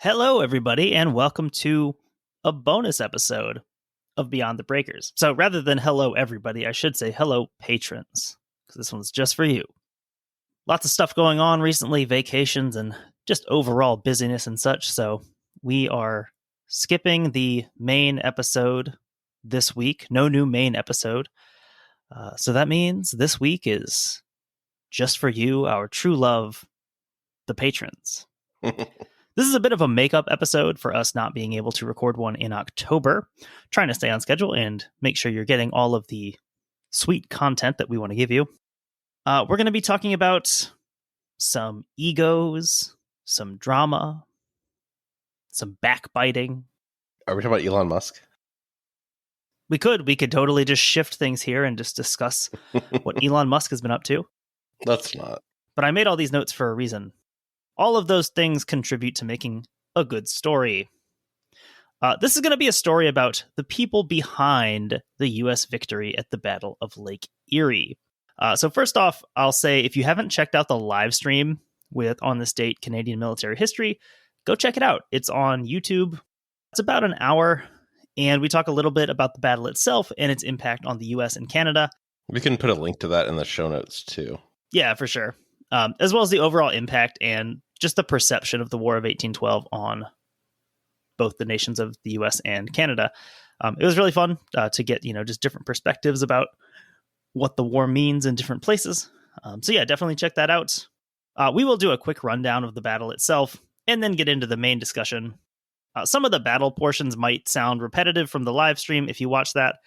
Hello, everybody, and welcome to a bonus episode of Beyond the Breakers. So rather than hello, everybody, I should say hello, patrons, because this one's just for you. Lots of stuff going on recently, vacations and just overall busyness and such, so we are skipping the main episode this week. No new main episode. So that means this week is just for you, our true love, the patrons. This is a bit of a makeup episode for us not being able to record one in October, trying to stay on schedule and make sure you're getting all of the sweet content that we want to give you. We're going to be talking about some egos, some drama, some backbiting. Are we talking about Elon Musk? We could totally just shift things here and just discuss what Elon Musk has been up to. Let's not. But I made all these notes for a reason. All of those things contribute to making a good story. This is going to be a story about the people behind the U.S. victory at the Battle of Lake Erie. So first off, I'll say if you haven't checked out the live stream with On This Date Canadian Military History, go check it out. It's on YouTube. It's about an hour, and we talk a little bit about the battle itself and its impact on the U.S. and Canada. We can put a link to that in the show notes, too. Yeah, for sure. As well as the overall impact and just the perception of the War of 1812 on both the nations of the U.S. and Canada. It was really fun to get, just different perspectives about what the war means in different places. So yeah, definitely check that out. We will do a quick rundown of the battle itself and then get into the main discussion. Some of the battle portions might sound repetitive from the live stream if you watch that,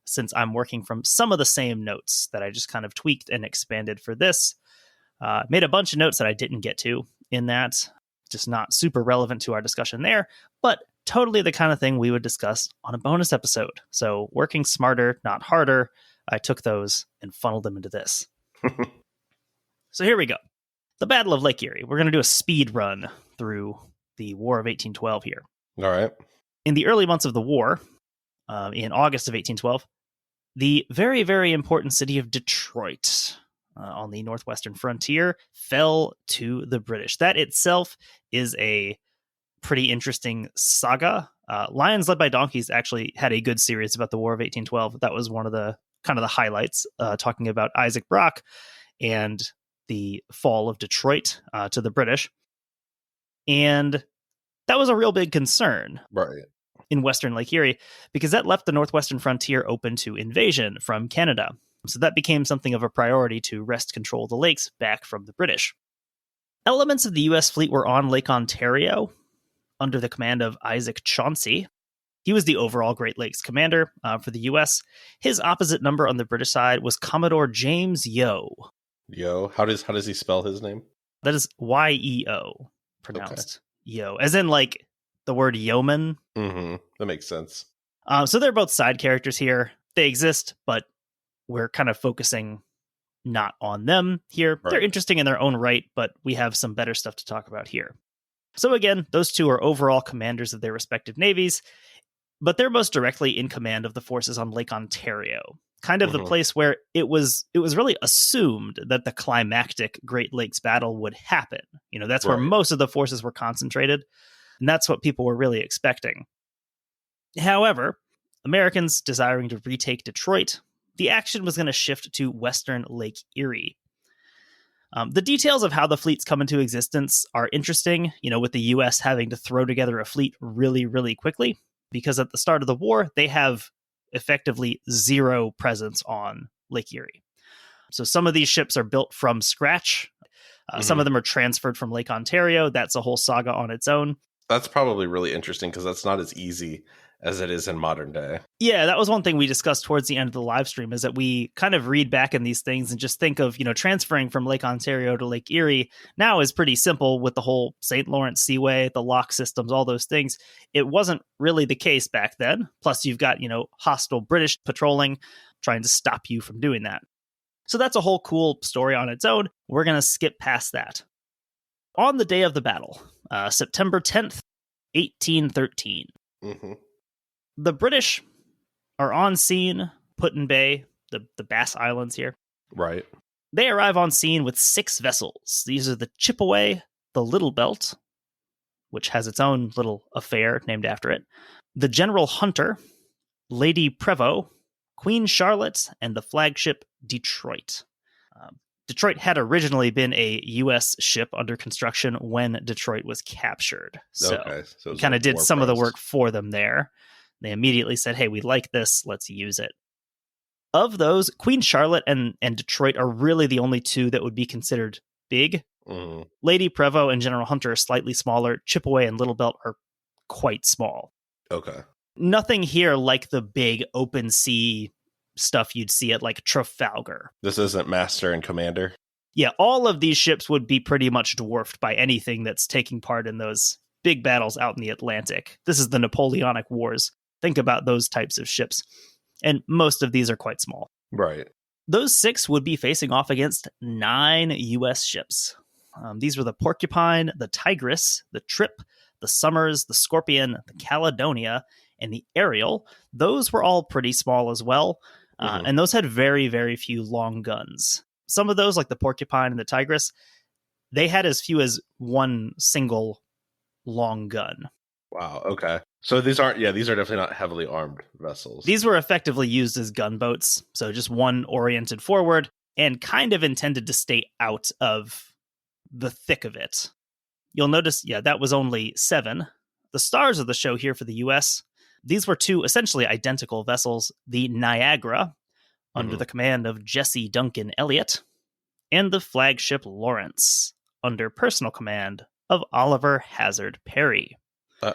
since I'm working from some of the same notes that I just kind of tweaked and expanded for this. Made a bunch of notes that I didn't get to in that, just not super relevant to our discussion there, but totally the kind of thing we would discuss on a bonus episode. So working smarter, not harder, I took those and funneled them into this. So here we go. The Battle of Lake Erie. We're going to do a speed run through the War of 1812 here. All right. In the early months of the war, in August of 1812, the very, very important city of Detroit on the northwestern frontier fell to the British. That itself is a pretty interesting saga. Lions Led by Donkeys actually had a good series about the War of 1812. That was one of the kind of the highlights, talking about Isaac Brock and the fall of Detroit to the British. And that was a real big concern. Right. In western Lake Erie, because that left the northwestern frontier open to invasion from Canada. So that became something of a priority to wrest control of the lakes back from the British. Elements of the U.S. fleet were on Lake Ontario under the command of Isaac Chauncey. He was the overall Great Lakes commander for the U.S. His opposite number on the British side was Commodore James Yeo. Yo, how does he spell his name? That is Y-E-O, pronounced Yeo, as in like the word yeoman. Mm-hmm. That makes sense. So they're both side characters here. They exist, but we're kind of focusing not on them here. Right. They're interesting in their own right, but we have some better stuff to talk about here. So again, those two are overall commanders of their respective navies, but they're most directly in command of the forces on Lake Ontario, kind of the place where it was really assumed that the climactic Great Lakes battle would happen. That's where most of the forces were concentrated, and that's what people were really expecting. However, Americans desiring to retake Detroit, the action was going to shift to western Lake Erie. The details of how the fleets come into existence are interesting, with the U.S. having to throw together a fleet really, really quickly, because at the start of the war, they have effectively zero presence on Lake Erie. So some of these ships are built from scratch. Some of them are transferred from Lake Ontario. That's a whole saga on its own. That's probably really interesting because that's not as easy as it is in modern day. Yeah, that was one thing we discussed towards the end of the live stream, is that we kind of read back in these things and just think of, transferring from Lake Ontario to Lake Erie now is pretty simple with the whole St. Lawrence Seaway, the lock systems, all those things. It wasn't really the case back then. Plus, you've got, hostile British patrolling, trying to stop you from doing that. So that's a whole cool story on its own. We're going to skip past that. On the day of the battle, September 10th, 1813. The British are on scene, Put-in-Bay, the Bass Islands here. Right. They arrive on scene with 6 vessels. These are the Chippeway, the Little Belt, which has its own little affair named after it, the General Hunter, Lady Prevost, Queen Charlotte, and the flagship Detroit. Detroit had originally been a U.S. ship under construction when Detroit was captured. So we kind of did some of the work for them there. They immediately said, hey, we like this, let's use it. Of those, Queen Charlotte and Detroit are really the only two that would be considered big. Lady Prevost and General Hunter are slightly smaller. Chipaway and Little Belt are quite small. Okay. Nothing here like the big open sea stuff you'd see at like Trafalgar. This isn't Master and Commander? Yeah, all of these ships would be pretty much dwarfed by anything that's taking part in those big battles out in the Atlantic. This is the Napoleonic Wars. Think about those types of ships. And most of these are quite small. Right. Those 6 would be facing off against 9 U.S. ships. These were the Porcupine, the Tigris, the Trip, the Somers, the Scorpion, the Caledonia, and the Ariel. Those were all pretty small as well. And those had very, very few long guns. Some of those, like the Porcupine and the Tigris, they had as few as one single long gun. Wow, okay. So these are definitely not heavily armed vessels. These were effectively used as gunboats, so just one oriented forward and kind of intended to stay out of the thick of it. You'll notice, that was only 7. The stars of the show here for the U.S., these were 2 essentially identical vessels, the Niagara, under the command of Jesse Duncan Elliott, and the flagship Lawrence, under personal command of Oliver Hazard Perry.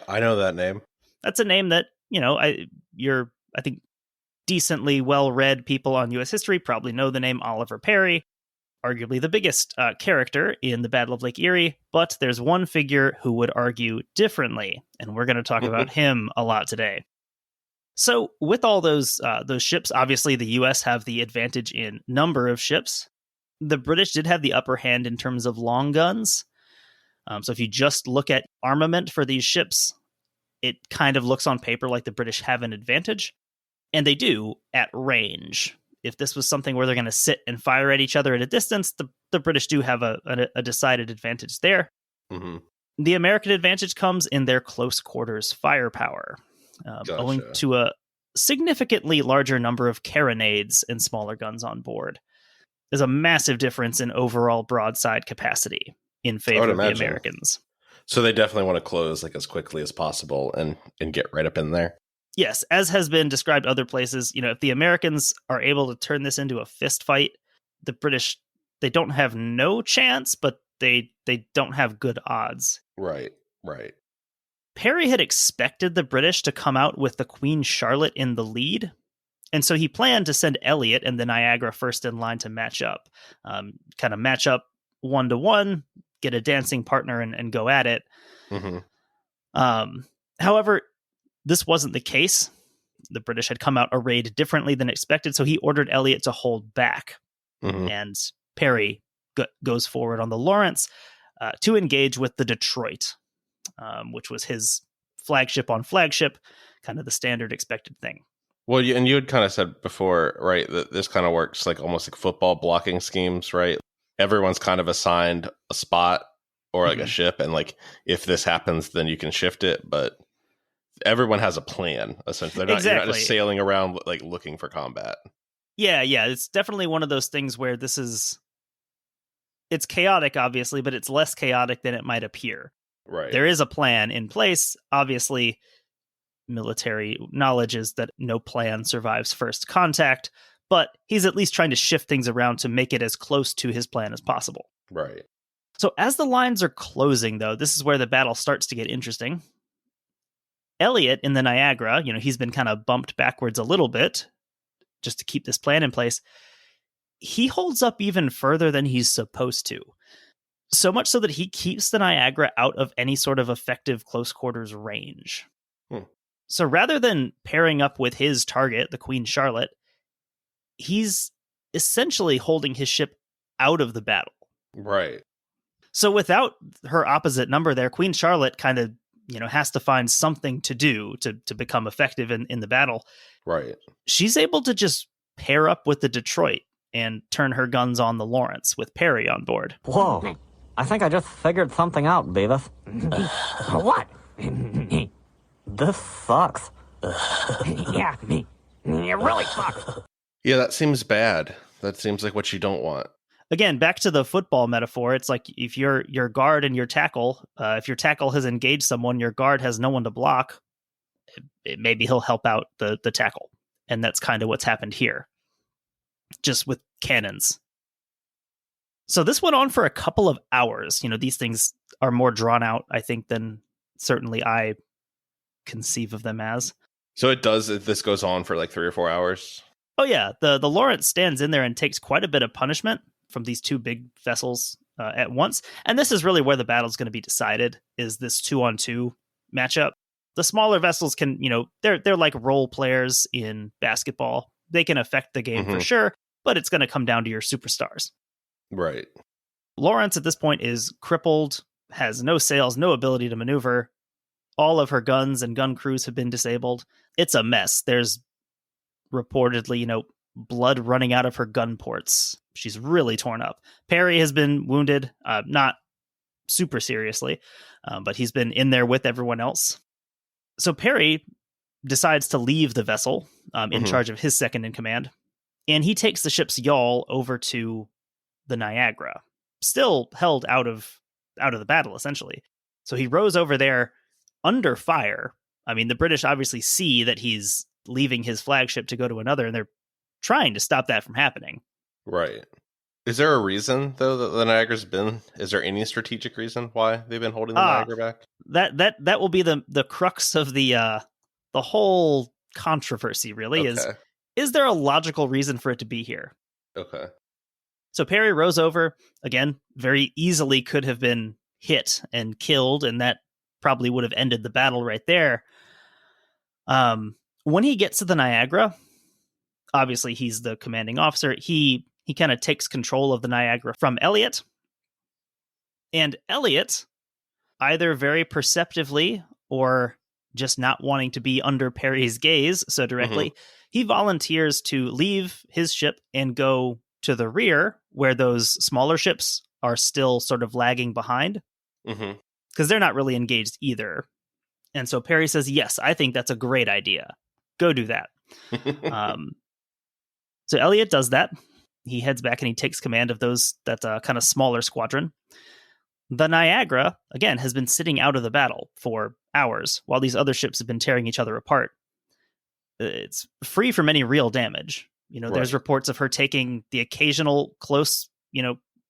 I know that name. That's a name that, I think decently well-read people on U.S. history probably know the name Oliver Perry, arguably the biggest character in the Battle of Lake Erie, but there's one figure who would argue differently, and we're going to talk about him a lot today. So with all those ships, obviously the U.S. have the advantage in number of ships. The British did have the upper hand in terms of long guns. So if you just look at armament for these ships, it kind of looks on paper like the British have an advantage, and they do at range. If this was something where they're going to sit and fire at each other at a distance, the British do have a decided advantage there. The American advantage comes in their close quarters firepower, owing to a significantly larger number of carronades and smaller guns on board. There's a massive difference in overall broadside capacity in favor of the Americans. So they definitely want to close like as quickly as possible and get right up in there. Yes, as has been described other places, if the Americans are able to turn this into a fist fight, the British, they don't have no chance, but they don't have good odds. Right. Perry had expected the British to come out with the Queen Charlotte in the lead, and so he planned to send Elliott and the Niagara first in line to match up. Kind of match up 1-to-1, get a dancing partner and go at it. However, this wasn't the case. The British had come out arrayed differently than expected, so he ordered Elliott to hold back. And Perry goes forward on the Lawrence to engage with the Detroit, which was his flagship on flagship, kind of the standard expected thing. Well, and you had kind of said before, right, that this kind of works like almost like football blocking schemes, right? Everyone's kind of assigned a spot or like a ship, and like if this happens, then you can shift it, but everyone has a plan, essentially. You're not just sailing around like looking for combat. Yeah, it's definitely one of those things where it's chaotic, obviously, but it's less chaotic than it might appear. Right. There is a plan in place. Obviously, military knowledge is that no plan survives first contact, but he's at least trying to shift things around to make it as close to his plan as possible. Right. So as the lines are closing, though, this is where the battle starts to get interesting. Elliott in the Niagara, he's been kind of bumped backwards a little bit just to keep this plan in place. He holds up even further than he's supposed to. So much so that he keeps the Niagara out of any sort of effective close quarters range. So rather than pairing up with his target, the Queen Charlotte, he's essentially holding his ship out of the battle. Right. So without her opposite number there, Queen Charlotte kind of, has to find something to do to become effective in the battle. Right. She's able to just pair up with the Detroit and turn her guns on the Lawrence with Perry on board. Whoa. I think I just figured something out, Beavis. What? This sucks. Yeah, it really sucks. Yeah, that seems bad. That seems like what you don't want. Again, back to the football metaphor, it's like if your guard and your tackle, if your tackle has engaged someone, your guard has no one to block, maybe he'll help out the tackle. And that's kind of what's happened here, just with cannons. So this went on for a couple of hours. These things are more drawn out, I think, than certainly I conceive of them as. So this goes on for like 3 or 4 hours? Oh, yeah. The Lawrence stands in there and takes quite a bit of punishment from these two big vessels at once. And this is really where the battle's going to be decided, is this 2-on-2 matchup. The smaller vessels can, they're like role players in basketball. They can affect the game for sure, but it's going to come down to your superstars. Right. Lawrence at this point is crippled, has no sails, no ability to maneuver. All of her guns and gun crews have been disabled. It's a mess. There's reportedly, blood running out of her gun ports. She's really torn up. Perry has been wounded, not super seriously, but he's been in there with everyone else. So Perry decides to leave the vessel in charge of his second in command, and he takes the ship's yawl over to the Niagara, still held out of the battle, essentially. So he rows over there under fire. I mean, the British obviously see that he's leaving his flagship to go to another, and they're trying to stop that from happening. Right. Is there a reason, though, that the Niagara's been? Is there any strategic reason why they've been holding the Niagara back? That will be the crux of the whole controversy, really. Okay. Is there a logical reason for it to be here? Okay. So Perry rows over, again, very easily could have been hit and killed, and that probably would have ended the battle right there. When he gets to the Niagara, obviously he's the commanding officer. He kind of takes control of the Niagara from Elliott. And Elliott, either very perceptively or just not wanting to be under Perry's gaze so directly, he volunteers to leave his ship and go to the rear where those smaller ships are still sort of lagging behind. Because they're not really engaged either. And so Perry says, yes, I think that's a great idea. Go do that. So Elliott does that. He heads back and he takes command of that kind of smaller squadron. The Niagara, again, has been sitting out of the battle for hours while these other ships have been tearing each other apart. It's free from any real damage. There's reports of her taking the occasional close,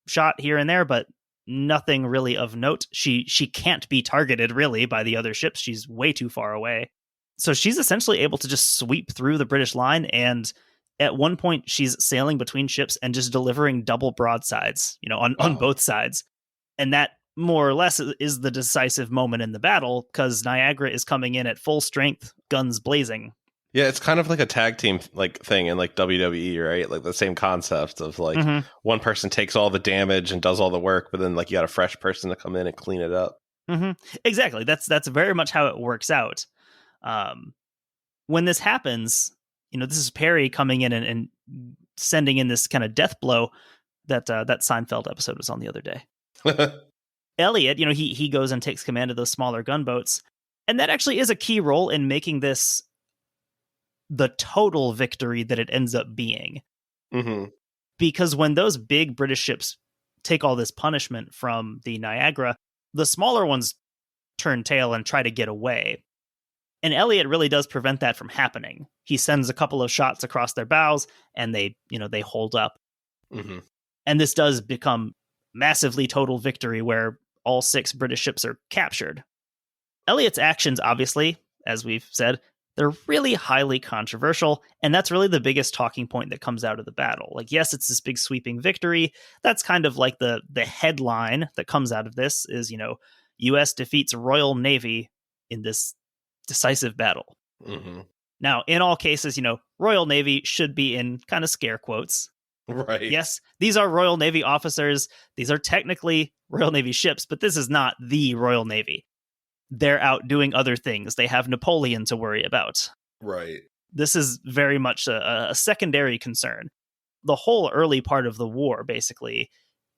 shot here and there, but nothing really of note. She can't be targeted really by the other ships. She's way too far away. So she's essentially able to just sweep through the British line, and at one point she's sailing between ships and just delivering double broadsides, on both sides. And that more or less is the decisive moment in the battle, because Niagara is coming in at full strength, guns blazing. Yeah, it's kind of like a tag team like thing in like WWE, right? Like the same concept of like one person takes all the damage and does all the work, but then like you got a fresh person to come in and clean it up. Exactly. That's very much how it works out. When this happens, this is Perry coming in and sending in this kind of death blow that Seinfeld episode was on the other day. Elliott, he goes and takes command of those smaller gunboats, and that actually is a key role in making this the total victory that it ends up being. Because when those big British ships take all this punishment from the Niagara, the smaller ones turn tail and try to get away. And Elliott really does prevent that from happening. He sends a couple of shots across their bows, and they hold up. And this does become massively total victory where all 6 British ships are captured. Elliott's actions, obviously, as we've said, they're really highly controversial, and that's really the biggest talking point that comes out of the battle. Like, yes, it's this big sweeping victory. That's kind of like the headline that comes out of this is, U.S. defeats Royal Navy in this decisive battle. Now, in all cases, Royal Navy should be in kind of scare quotes. Right. Yes, these are Royal Navy officers. These are technically Royal Navy ships, but this is not the Royal Navy. They're out doing other things. They have Napoleon to worry about. Right. This is very much a secondary concern. The whole early part of the war, basically,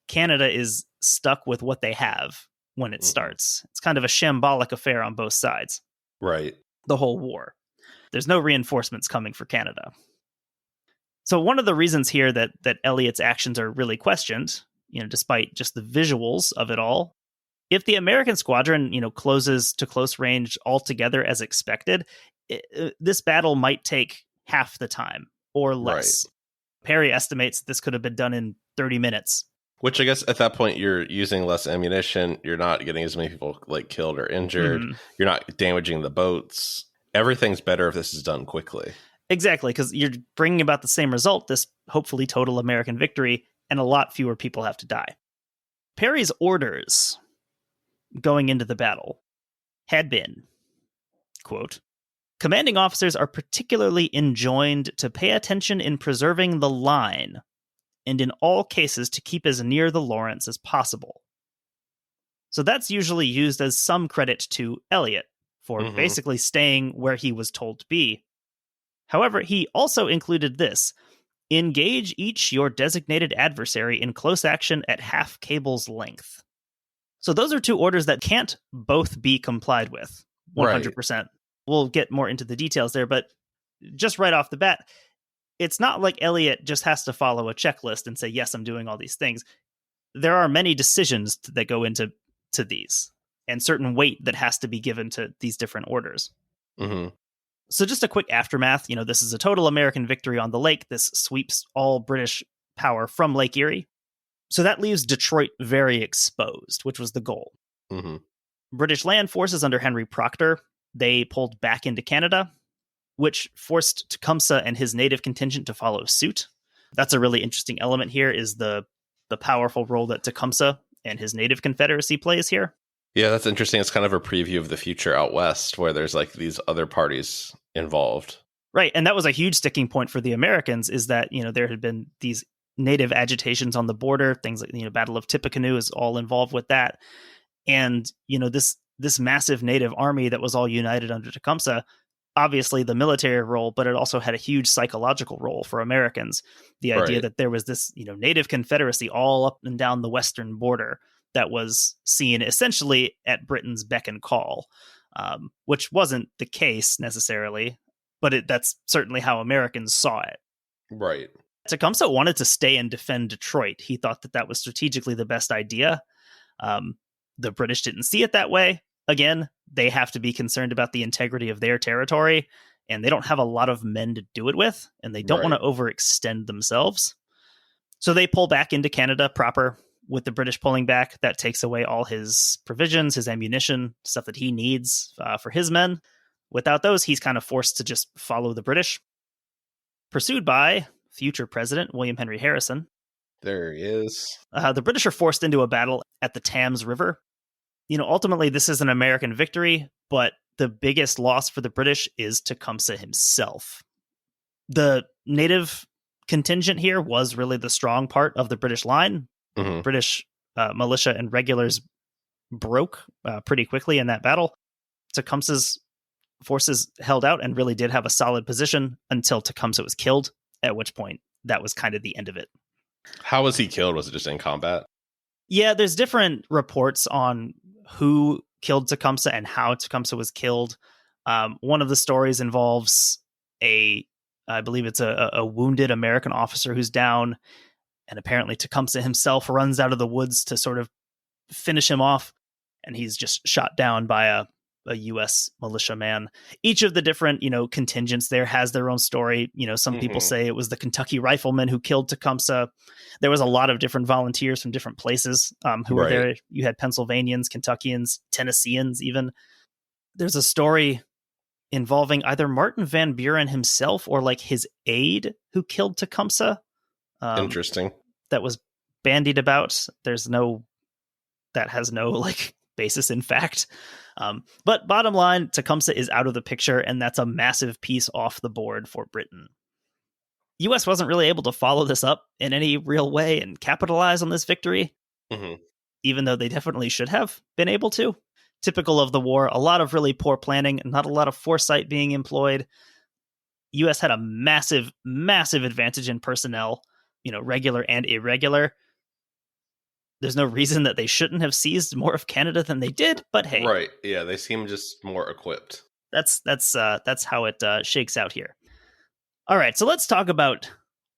Canada is stuck with what they have, when it starts. It's kind of a shambolic affair on both sides. Right. The whole war. There's no reinforcements coming for Canada. So one of the reasons here that Elliott's actions are really questioned, despite just the visuals of it all, if the American squadron, closes to close range altogether as expected, this battle might take half the time or less. Right. Perry estimates this could have been done in 30 minutes. Which I guess at that point you're using less ammunition. You're not getting as many people killed or injured. Mm-hmm. You're not damaging the boats. Everything's better if this is done quickly. Exactly, because you're bringing about the same result, this hopefully total American victory, and a lot fewer people have to die. Perry's orders going into the battle had been, quote, "Commanding officers are particularly enjoined to pay attention in preserving the line, and in all cases to keep as near the Lawrence as possible." So that's usually used as some credit to Elliott for basically staying where he was told to be. However, he also included this: engage each your designated adversary in close action at half cable's length. So those are two orders that can't both be complied with 100%. Right. We'll get more into the details there, but just right off the bat, it's not like Elliott just has to follow a checklist and say, yes, I'm doing all these things. There are many decisions that go into these, and certain weight that has to be given to these different orders. Mm-hmm. So just a quick aftermath. This is a total American victory on the lake. This sweeps all British power from Lake Erie. So that leaves Detroit very exposed, which was the goal. Mm-hmm. British land forces under Henry Proctor, they pulled back into Canada, which forced Tecumseh and his native contingent to follow suit. That's a really interesting element here, is the powerful role that Tecumseh and his native confederacy plays here. Yeah, that's interesting. It's kind of a preview of the future out west, where there's these other parties involved. Right, and that was a huge sticking point for the Americans, is that, there had been these native agitations on the border, things like, Battle of Tippecanoe is all involved with that. And, this massive native army that was all united under Tecumseh, obviously the military role, but it also had a huge psychological role for Americans. The idea that there was this, native confederacy all up and down the western border that was seen essentially at Britain's beck and call, which wasn't the case necessarily, but that's certainly how Americans saw it. Right. Tecumseh wanted to stay and defend Detroit. He thought that was strategically the best idea. The British didn't see it that way. Again, they have to be concerned about the integrity of their territory, and they don't have a lot of men to do it with, and they don't want to overextend themselves. So they pull back into Canada proper. With the British pulling back, that takes away all his provisions, his ammunition, stuff that he needs for his men. Without those, he's kind of forced to just follow the British. Pursued by future President William Henry Harrison. There he is. The British are forced into a battle at the Thames River. Ultimately, this is an American victory, but the biggest loss for the British is Tecumseh himself. The native contingent here was really the strong part of the British line. Mm-hmm. British militia and regulars broke pretty quickly in that battle. Tecumseh's forces held out and really did have a solid position until Tecumseh was killed, at which point that was kind of the end of it. How was he killed? Was it just in combat? Yeah, there's different reports on who killed Tecumseh and how Tecumseh was killed. One of the stories involves I believe it's a wounded American officer who's down, and apparently Tecumseh himself runs out of the woods to sort of finish him off, and he's just shot down by a U.S. militiaman. Each of the different, contingents there has their own story. Some people say it was the Kentucky riflemen who killed Tecumseh. There was a lot of different volunteers from different places who were there. You had Pennsylvanians, Kentuckians, Tennesseans even. There's a story involving either Martin Van Buren himself or his aide who killed Tecumseh. Interesting. That was bandied about. That has no basis in fact. But bottom line, Tecumseh is out of the picture, and that's a massive piece off the board for Britain. U.S. wasn't really able to follow this up in any real way and capitalize on this victory, even though they definitely should have been able to. Typical of the war, a lot of really poor planning, not a lot of foresight being employed. U.S. had a massive, massive advantage in personnel, regular and irregular. There's no reason that they shouldn't have seized more of Canada than they did, but hey. Right. Yeah, they seem just more equipped. That's how it shakes out here. All right, so let's talk about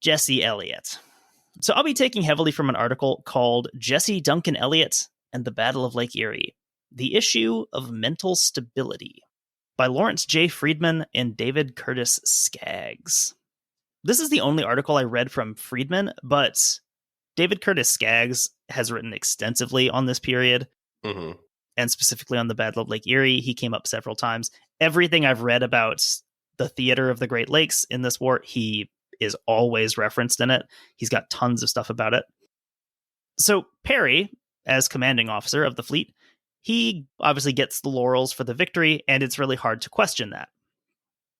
Jesse Elliott. So I'll be taking heavily from an article called Jesse Duncan Elliott and the Battle of Lake Erie, The Issue of Mental Stability by Lawrence J. Friedman and David Curtis Skaggs. This is the only article I read from Friedman, but David Curtis Skaggs has written extensively on this period, and specifically on the Battle of Lake Erie. He came up several times. Everything I've read about the theater of the Great Lakes in this war, he is always referenced in it. He's got tons of stuff about it. So Perry, as commanding officer of the fleet, he obviously gets the laurels for the victory, and it's really hard to question that.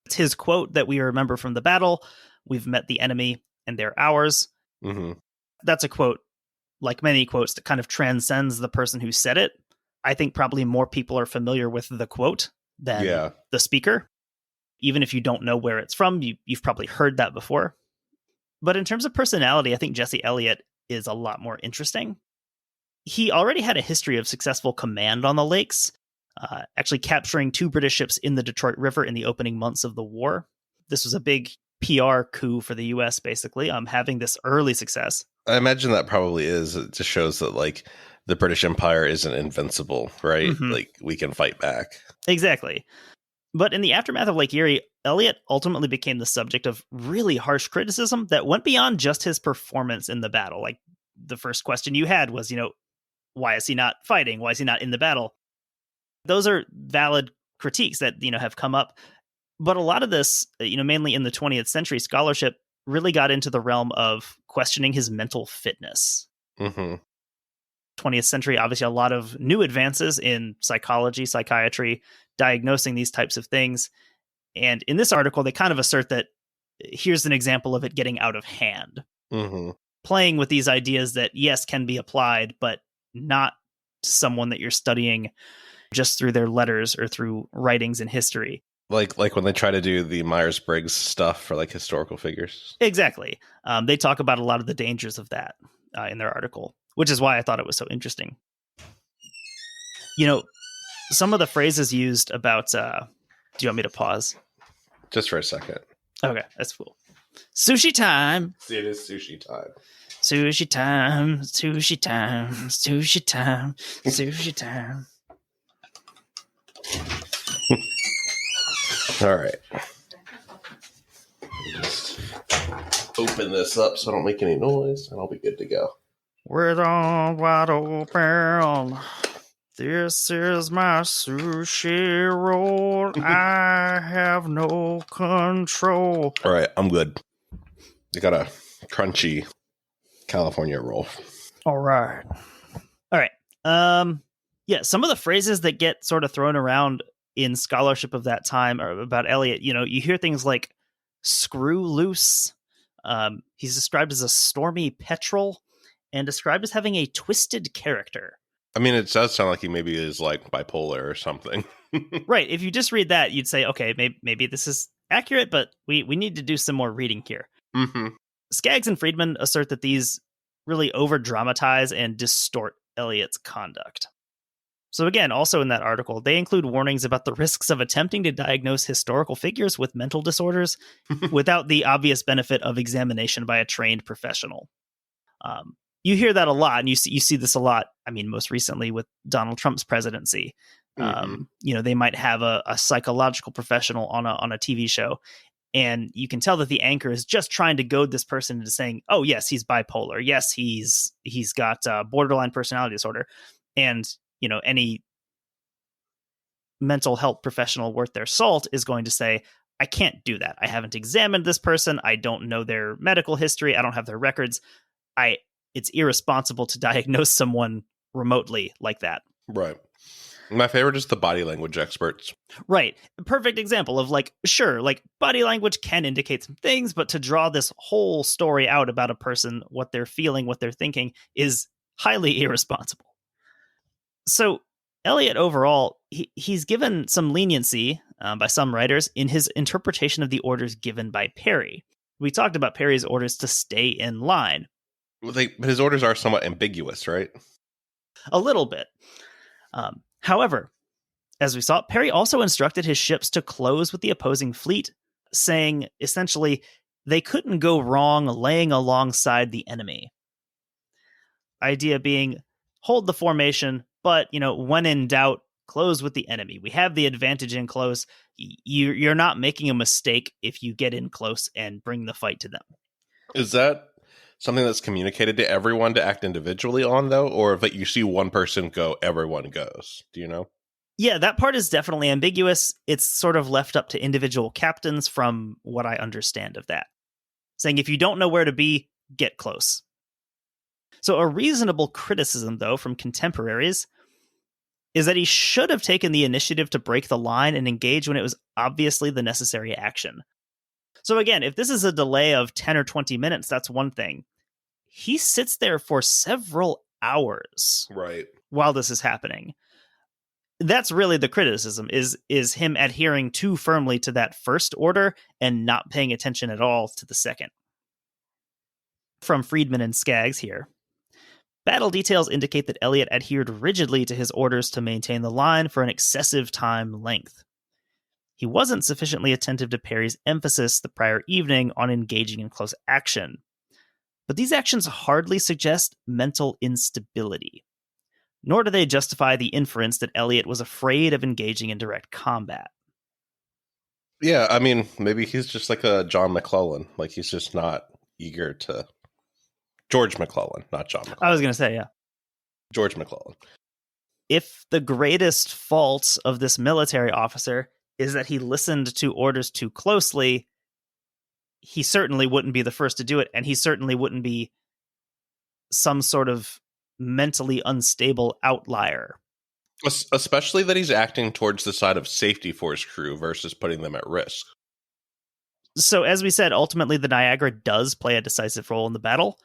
It's his quote that we remember from the battle: "We've met the enemy, and they're ours." That's a quote, like many quotes, that kind of transcends the person who said it. I think probably more people are familiar with the quote than the speaker. Even if you don't know where it's from, you've probably heard that before. But in terms of personality, I think Jesse Elliott is a lot more interesting. He already had a history of successful command on the lakes, actually capturing 2 British ships in the Detroit River in the opening months of the war. This was a big PR coup for the U.S., basically, having this early success. I imagine that probably is. It just shows that, like, the British Empire isn't invincible, right? Like, we can fight back. Exactly. But in the aftermath of Lake Erie, Elliott ultimately became the subject of really harsh criticism that went beyond just his performance in the battle. Like, the first question you had was, why is he not fighting? Why is he not in the battle? Those are valid critiques that, have come up. But a lot of this, mainly in the 20th century, scholarship really got into the realm of questioning his mental fitness. 20th century, obviously a lot of new advances in psychology, psychiatry, diagnosing these types of things. And in this article, they kind of assert that here's an example of it getting out of hand. Playing with these ideas that, yes, can be applied, but not to someone that you're studying just through their letters or through writings in history. Like when they try to do the Myers-Briggs stuff for, like, historical figures. Exactly. They talk about a lot of the dangers of that in their article, which is why I thought it was so interesting. Some of the phrases used about... do you want me to pause? Just for a second. Okay, that's cool. Sushi time. See, it is sushi time. Sushi time. Sushi time. Sushi time. Sushi time. All right. Just open this up so I don't make any noise, and I'll be good to go. With all wide open. This is my sushi roll. I have no control. All right, I'm good. I got a crunchy California roll. All right. Yeah, some of the phrases that get sort of thrown around in scholarship of that time are about Elliott. You hear things like screw loose. He's described as a stormy petrel and described as having a twisted character. I mean, it does sound like he maybe is, like, bipolar or something. Right. If you just read that, you'd say, okay, maybe this is accurate, but we need to do some more reading here. Skaggs and Friedman assert that these really over-dramatize and distort Elliott's conduct. So again, also in that article, they include warnings about the risks of attempting to diagnose historical figures with mental disorders without the obvious benefit of examination by a trained professional. You hear that a lot, and you see this a lot. I mean, most recently with Donald Trump's presidency, they might have a psychological professional on a TV show, and you can tell that the anchor is just trying to goad this person into saying, "Oh, yes, he's bipolar. Yes, he's got borderline personality disorder," and any mental health professional worth their salt is going to say, I can't do that. I haven't examined this person. I don't know their medical history. I don't have their records. It's irresponsible to diagnose someone remotely like that. Right. My favorite is the body language experts. Right. A perfect example of, like, sure, like, body language can indicate some things, but to draw this whole story out about a person, what they're feeling, what they're thinking, is highly irresponsible. So Elliott overall, he's given some leniency by some writers in his interpretation of the orders given by Perry. We talked about Perry's orders to stay in line. Well, his orders are somewhat ambiguous, right? A little bit. However, as we saw, Perry also instructed his ships to close with the opposing fleet, saying essentially they couldn't go wrong laying alongside the enemy. Idea being, hold the formation, but, when in doubt, close with the enemy. We have the advantage in close. You're not making a mistake if you get in close and bring the fight to them. Is that something that's communicated to everyone to act individually on, though? Or if you see one person go, everyone goes? Do you know? Yeah, that part is definitely ambiguous. It's sort of left up to individual captains from what I understand of that. Saying if you don't know where to be, get close. So a reasonable criticism, though, from contemporaries is that he should have taken the initiative to break the line and engage when it was obviously the necessary action. So again, if this is a delay of 10 or 20 minutes, that's one thing. He sits there for several hours while this is happening. That's really the criticism, is him adhering too firmly to that first order and not paying attention at all to the second. From Friedman and Skaggs here. Battle details indicate that Elliott adhered rigidly to his orders to maintain the line for an excessive time length. He wasn't sufficiently attentive to Perry's emphasis the prior evening on engaging in close action. But these actions hardly suggest mental instability. Nor do they justify the inference that Elliott was afraid of engaging in direct combat. Yeah, I mean, maybe he's just like a John McClellan. Like, he's just not eager to... George McClellan, not John McClellan. I was going to say, yeah. George McClellan. If the greatest fault of this military officer is that he listened to orders too closely, he certainly wouldn't be the first to do it, and he certainly wouldn't be some sort of mentally unstable outlier. Especially that he's acting towards the side of safety for his crew versus putting them at risk. So as we said, ultimately the Niagara does play a decisive role in the battle,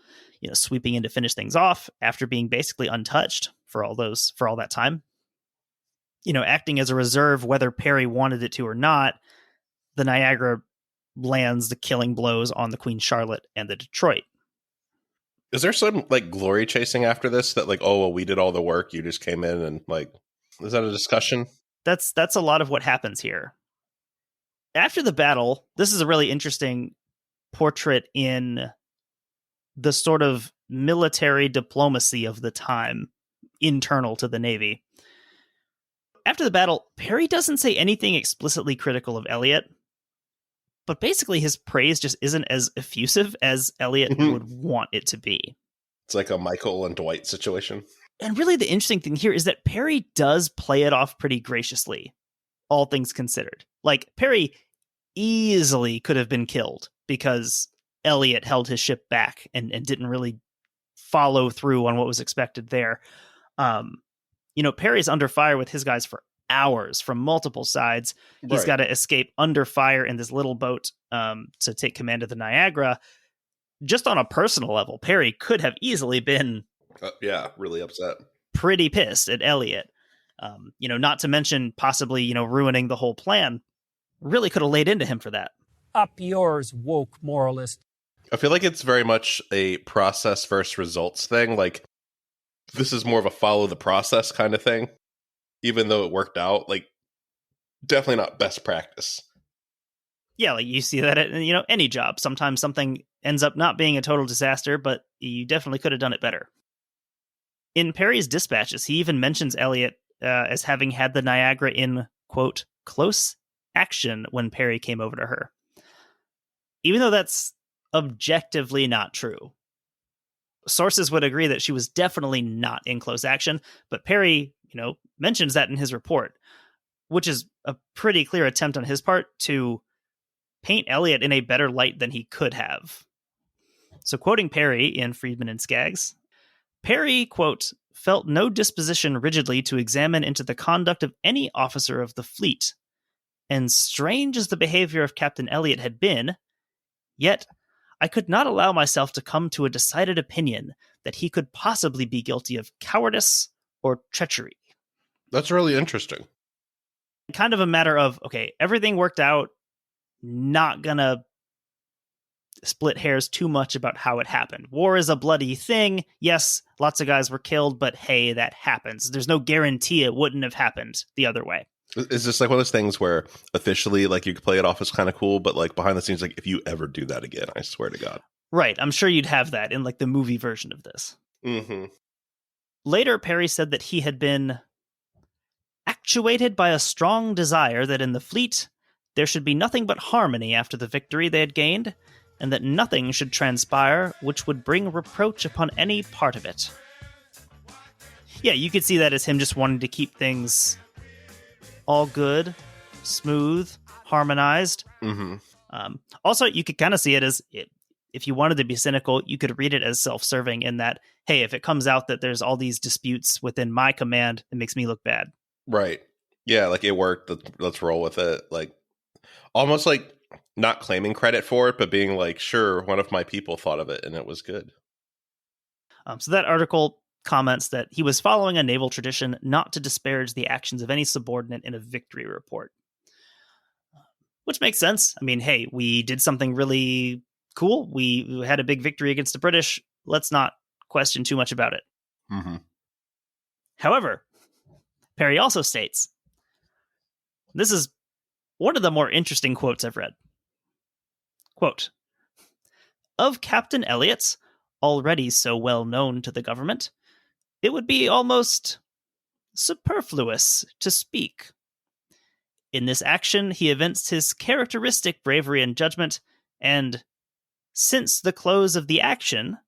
sweeping in to finish things off after being basically untouched for all that time. Acting as a reserve, whether Perry wanted it to or not, the Niagara lands the killing blows on the Queen Charlotte and the Detroit. Is there some glory chasing after this that oh, well, we did all the work, you just came in and is that a discussion? That's a lot of what happens here. After the battle, this is a really interesting portrait in the sort of military diplomacy of the time internal to the Navy. After the battle, Perry doesn't say anything explicitly critical of Elliott, but basically his praise just isn't as effusive as Elliott would want it to be. It's like a Michael and Dwight situation. And really the interesting thing here is that Perry does play it off pretty graciously, all things considered. Perry easily could have been killed because Elliott held his ship back and didn't really follow through on what was expected there. Perry's under fire with his guys for hours from multiple sides. He's got to escape under fire in this little boat to take command of the Niagara. Just on a personal level, Perry could have easily been really upset, pretty pissed at Elliott. Not to mention possibly, ruining the whole plan. Really could have laid into him for that. Up yours, woke moralist. I feel like it's very much a process versus results thing. This is more of a follow the process kind of thing. Even though it worked out, definitely not best practice. Yeah, you see that at any job. Sometimes something ends up not being a total disaster, but you definitely could have done it better. In Perry's dispatches, he even mentions Elliott as having had the Niagara in, quote, close action when Perry came over to her. Even though that's objectively not true. Sources would agree that she was definitely not in close action, but Perry, mentions that in his report, which is a pretty clear attempt on his part to paint Elliott in a better light than he could have. So quoting Perry in Friedman and Skaggs, Perry, quote, felt no disposition rigidly to examine into the conduct of any officer of the fleet, and strange as the behavior of Captain Elliott had been, yet I could not allow myself to come to a decided opinion that he could possibly be guilty of cowardice or treachery. That's really interesting. Kind of a matter of, okay, everything worked out, not gonna split hairs too much about how it happened. War is a bloody thing. Yes, lots of guys were killed, but hey, that happens. There's no guarantee it wouldn't have happened the other way. Is this like one of those things where officially, like, you could play it off as kind of cool, but like behind the scenes, like, if you ever do that again, I swear to God. Right. I'm sure you'd have that in like the movie version of this. Mm-hmm. Later, Perry said that he had been actuated by a strong desire that in the fleet there should be nothing but harmony after the victory they had gained, and that nothing should transpire which would bring reproach upon any part of it. Yeah, you could see that as him just wanting to keep things all good, smooth, harmonized. Mm-hmm. Also, you could kind of see it as, if you wanted to be cynical, you could read it as self-serving in that, hey, if it comes out that there's all these disputes within my command, it makes me look bad. Right. Yeah, like, it worked. Let's roll with it. Like, almost like not claiming credit for it, but being like, sure, one of my people thought of it and it was good. So that article comments that he was following a naval tradition not to disparage the actions of any subordinate in a victory report. Which makes sense. I mean, hey, we did something really cool. We had a big victory against the British. Let's not question too much about it. Mm-hmm. However, Perry also states, this is one of the more interesting quotes I've read. Quote, "Of Captain Elliott, already so well known to the government, it would be almost superfluous to speak. In this action, he evinced his characteristic bravery and judgment, and, since the close of the action,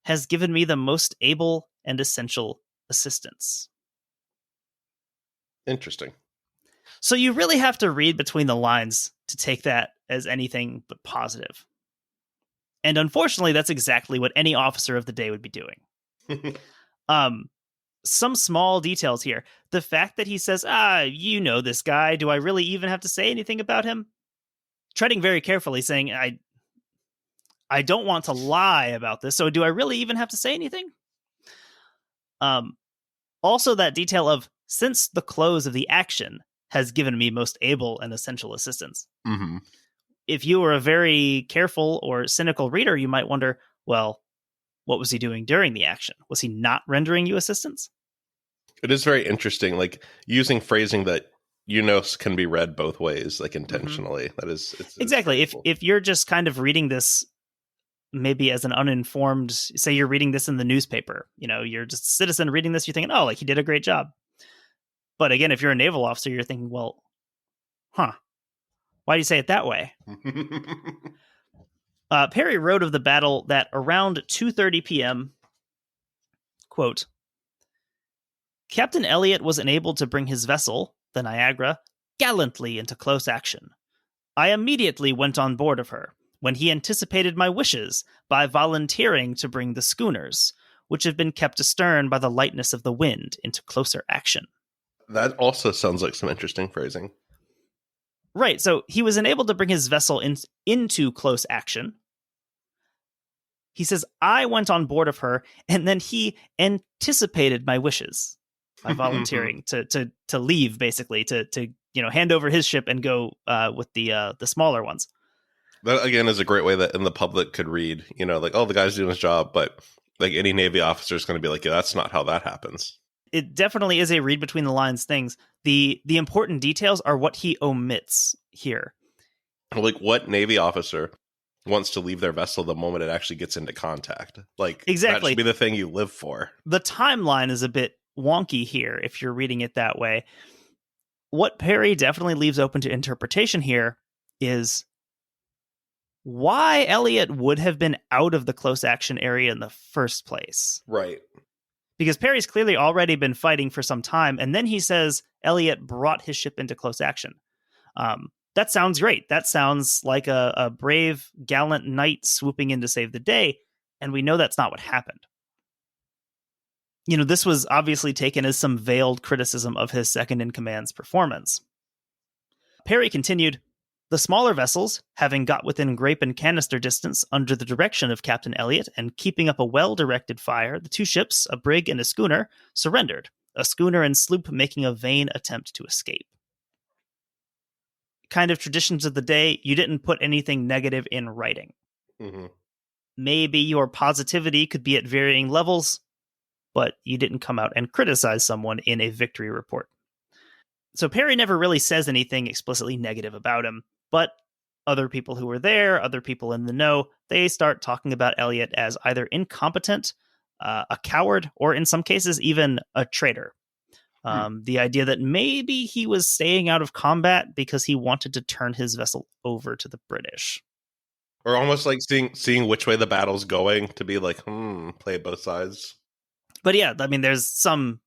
has given me the most able and essential assistance." Interesting. So you really have to read between the lines to take that as anything but positive. And unfortunately, that's exactly what any officer of the day would be doing. Some small details here. The fact that he says, you know this guy, do I really even have to say anything about him? Treading very carefully, saying, I don't want to lie about this, so do I really even have to say anything? Also, that detail of, since the close of the action has given me most able and essential assistance. Mm-hmm. If you were a very careful or cynical reader, you might wonder, well, what was he doing during the action? Was he not rendering you assistance? It is very interesting, like, using phrasing that, can be read both ways, like, intentionally. Mm-hmm. That is exactly. If you're just kind of reading this maybe as an uninformed, say you're reading this in the newspaper, you're just a citizen reading this, you're thinking, oh, like, he did a great job. But again, if you're a naval officer, you're thinking, well, why do you say it that way? Perry wrote of the battle that around 2:30 p.m., quote, "Captain Elliott was enabled to bring his vessel, the Niagara, gallantly into close action. I immediately went on board of her, when he anticipated my wishes by volunteering to bring the schooners, which have been kept astern by the lightness of the wind, into closer action." That also sounds like some interesting phrasing. Right, so he was enabled to bring his vessel into close action. He says, I went on board of her, and then he anticipated my wishes by volunteering to leave, basically, to hand over his ship and go with the smaller ones. That, again, is a great way that in the public could read, like, oh, the guy's doing his job, but like any Navy officer is going to be like, yeah, that's not how that happens. It definitely is a read between the lines things. The important details are what he omits here. Like, what Navy officer wants to leave their vessel the moment it actually gets into contact? Like, exactly. That should be the thing you live for. The timeline is a bit wonky here if you're reading it that way. What Perry definitely leaves open to interpretation here is why Elliott would have been out of the close action area in the first place. Right. Because Perry's clearly already been fighting for some time, and then he says Elliott brought his ship into close action. That sounds great. That sounds like a brave, gallant knight swooping in to save the day, and we know that's not what happened. This was obviously taken as some veiled criticism of his second-in-command's performance. Perry continued, "The smaller vessels, having got within grape and canister distance under the direction of Captain Elliott and keeping up a well-directed fire, the two ships, a brig and a schooner, surrendered, a schooner and sloop making a vain attempt to escape." Kind of traditions of the day, you didn't put anything negative in writing. Mm-hmm. Maybe your positivity could be at varying levels, but you didn't come out and criticize someone in a victory report. So Perry never really says anything explicitly negative about him, but other people who were there, other people in the know, they start talking about Elliott as either incompetent, a coward, or in some cases, even a traitor. The idea that maybe he was staying out of combat because he wanted to turn his vessel over to the British. Or almost like seeing which way the battle's going to be like, play both sides. But yeah, I mean, there's some,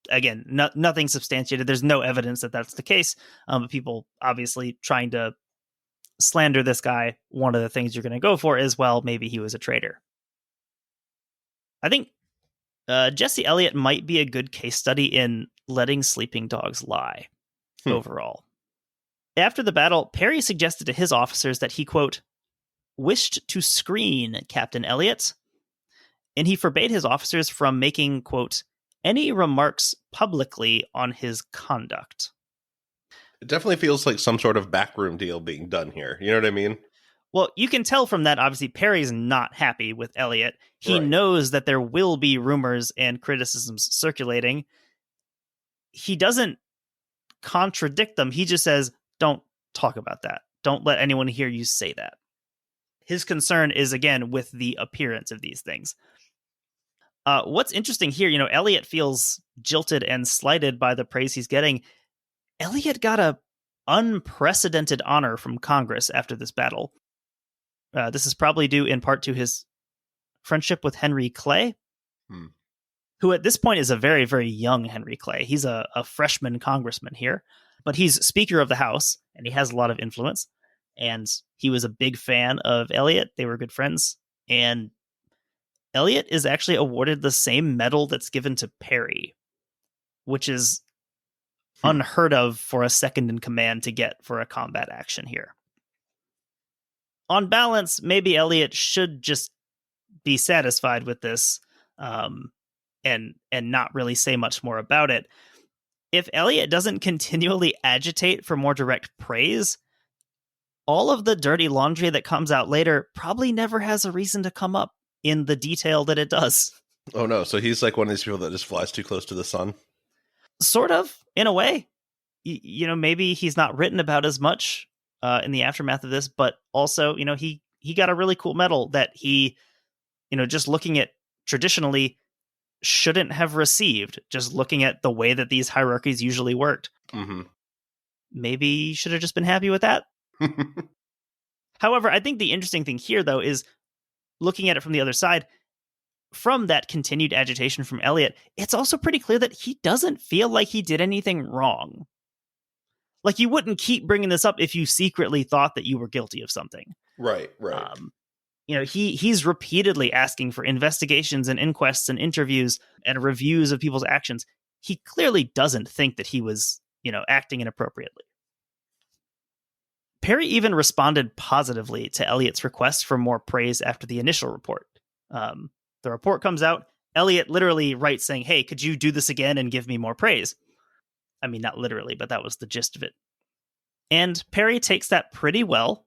again, nothing substantiated. There's no evidence that that's the case. But people obviously trying to slander this guy. One of the things you're going to go for is, well, maybe he was a traitor. I think Jesse Elliott might be a good case study in letting sleeping dogs lie overall. After the battle, Perry suggested to his officers that he, quote, wished to screen Captain Elliott, and he forbade his officers from making, quote, any remarks publicly on his conduct. It definitely feels like some sort of backroom deal being done here. You know what I mean? Well, you can tell from that, obviously, Perry's not happy with Elliott. He knows that there will be rumors and criticisms circulating. He doesn't contradict them. He just says, don't talk about that. Don't let anyone hear you say that. His concern is, again, with the appearance of these things. What's interesting here, Elliott feels jilted and slighted by the praise he's getting. Elliott got a unprecedented honor from Congress after this battle. This is probably due in part to his friendship with Henry Clay, who at this point is a very, very young Henry Clay. He's a freshman congressman here, but he's Speaker of the House, and he has a lot of influence. And he was a big fan of Elliott. They were good friends. And Elliott is actually awarded the same medal that's given to Perry, which is unheard of for a second in command to get for a combat action here. On balance, maybe Elliott should just be satisfied with this and not really say much more about it. If Elliott doesn't continually agitate for more direct praise, all of the dirty laundry that comes out later probably never has a reason to come up in the detail that it does. Oh no, so he's like one of these people that just flies too close to the sun? Sort of, in a way. Maybe he's not written about as much in the aftermath of this, but also, he got a really cool medal that he, just looking at traditionally shouldn't have received, just looking at the way that these hierarchies usually worked. Mm-hmm. Maybe he should have just been happy with that. However, I think the interesting thing here, though, is looking at it from the other side. From that continued agitation from Elliott, it's also pretty clear that he doesn't feel like he did anything wrong. Like, you wouldn't keep bringing this up if you secretly thought that you were guilty of something. Right. He's repeatedly asking for investigations and inquests and interviews and reviews of people's actions. He clearly doesn't think that he was, acting inappropriately. Perry even responded positively to Elliott's request for more praise after the initial report. The report comes out. Elliott literally writes saying, hey, could you do this again and give me more praise? I mean, not literally, but that was the gist of it. And Perry takes that pretty well.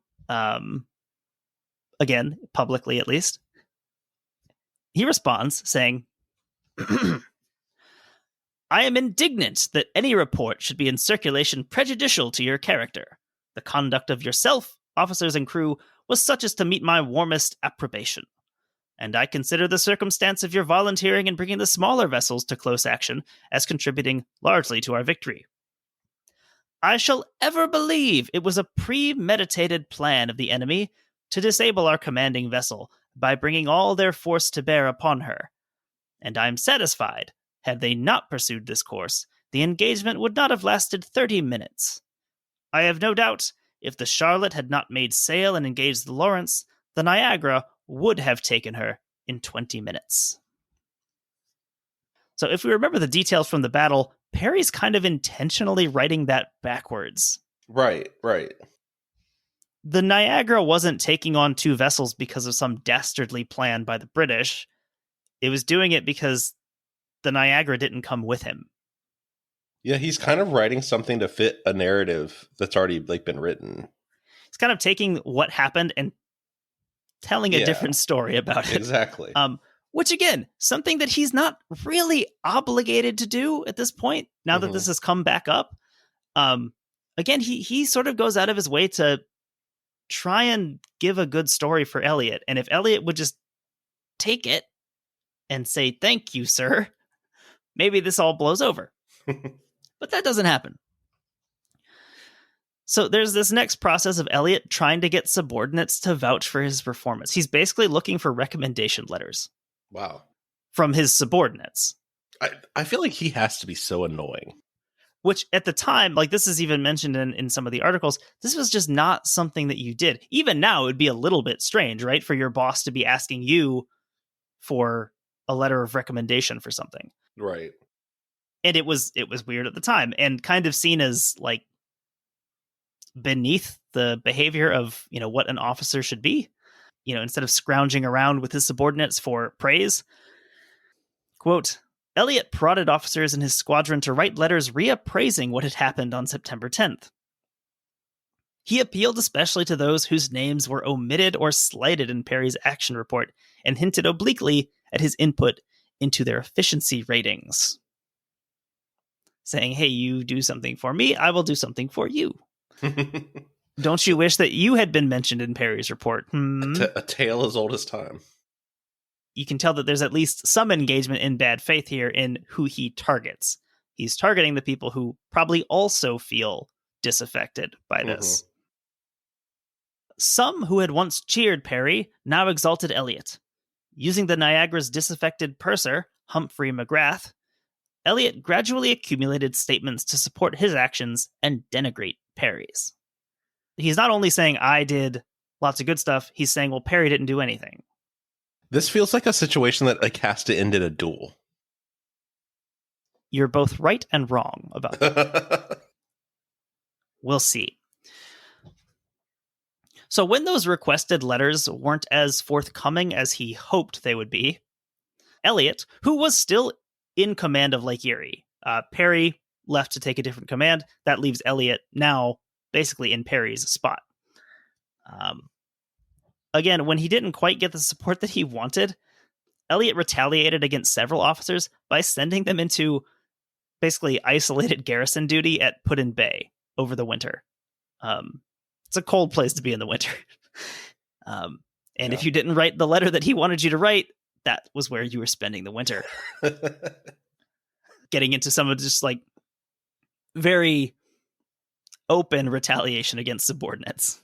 Again, publicly at least. He responds saying, I am indignant that any report should be in circulation prejudicial to your character. The conduct of yourself, officers, and crew was such as to meet my warmest approbation. And I consider the circumstance of your volunteering and bringing the smaller vessels to close action as contributing largely to our victory. I shall ever believe it was a premeditated plan of the enemy to disable our commanding vessel by bringing all their force to bear upon her. And I am satisfied, had they not pursued this course, the engagement would not have lasted 30 minutes. I have no doubt, if the Charlotte had not made sail and engaged the Lawrence, the Niagara would have taken her in 20 minutes. So if we remember the details from the battle, Perry's kind of intentionally writing that backwards. Right. The Niagara wasn't taking on two vessels because of some dastardly plan by the British. It was doing it because the Niagara didn't come with him. Yeah, he's kind of writing something to fit a narrative that's already been written. It's kind of taking what happened and telling a different story about it. Exactly. Which, again, something that he's not really obligated to do at this point, now that this has come back up. Again, he sort of goes out of his way to try and give a good story for Elliott. And if Elliott would just take it and say, thank you, sir, maybe this all blows over. But that doesn't happen. So there's this next process of Elliott trying to get subordinates to vouch for his performance. He's basically looking for recommendation letters. Wow. From his subordinates. I feel like he has to be so annoying. Which at the time, like this is even mentioned in some of the articles, this was just not something that you did. Even now, it would be a little bit strange, right? For your boss to be asking you for a letter of recommendation for something. Right. And it was weird at the time and kind of seen as like beneath the behavior of, what an officer should be. Instead of scrounging around with his subordinates for praise. Quote, Elliott prodded officers in his squadron to write letters reappraising what had happened on September 10th. He appealed especially to those whose names were omitted or slighted in Perry's action report and hinted obliquely at his input into their efficiency ratings. Saying, hey, you do something for me, I will do something for you. Don't you wish that you had been mentioned in Perry's report? A tale as old as time. You can tell that there's at least some engagement in bad faith here in who he targets. He's targeting the people who probably also feel disaffected by this. Some who had once cheered Perry now exalted Elliott. Using the Niagara's disaffected purser, Humphrey McGrath, Elliott gradually accumulated statements to support his actions and denigrate Perry's. He's not only saying, I did lots of good stuff, he's saying, well, Perry didn't do anything. This feels like a situation that has to end in a duel. You're both right and wrong about that. We'll see. So when those requested letters weren't as forthcoming as he hoped they would be, Elliott, who was still in command of Lake Erie, Perry left to take a different command. That leaves Elliott now basically in Perry's spot. Again, when he didn't quite get the support that he wanted, Elliott retaliated against several officers by sending them into basically isolated garrison duty at Put-in Bay over the winter. It's a cold place to be in the winter. If you didn't write the letter that he wanted you to write, that was where you were spending the winter. Getting into some of just like very open retaliation against subordinates.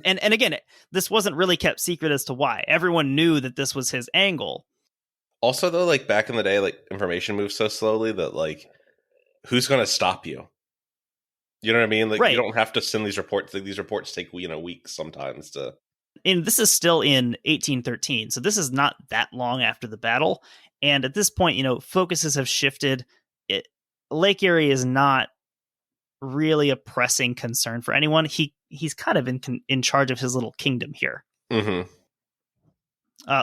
And again, this wasn't really kept secret as to why. Everyone knew that this was his angle. Also, though, like back in the day, like information moves so slowly that like, who's going to stop you? You know what I mean? Like, right. You don't have to send these reports. Like, these reports take weeks sometimes to. And this is still in 1813, so this is not that long after the battle. And at this point, focuses have shifted. Lake Erie is not really a pressing concern for anyone. He's kind of in charge of his little kingdom here. Mm-hmm.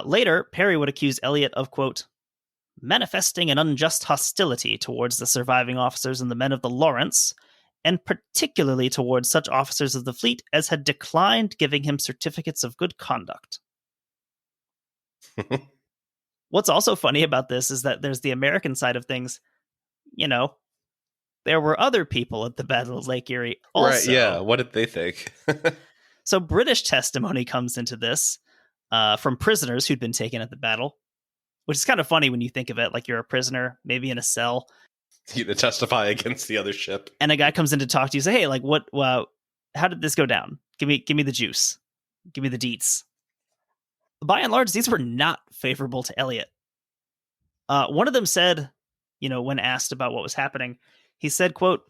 Later, Perry would accuse Elliott of, quote, manifesting an unjust hostility towards the surviving officers and the men of the Lawrence, and particularly towards such officers of the fleet as had declined giving him certificates of good conduct. What's also funny about this is that there's the American side of things. There were other people at the Battle of Lake Erie also. Right, yeah. What did they think? So British testimony comes into this from prisoners who'd been taken at the battle, which is kind of funny when you think of it. Like you're a prisoner, maybe in a cell. You to testify against the other ship. And a guy comes in to talk to you, say, hey, like how did this go down? Give me the juice. Give me the deets. By and large, these were not favorable to Elliott. One of them said, when asked about what was happening, he said, quote,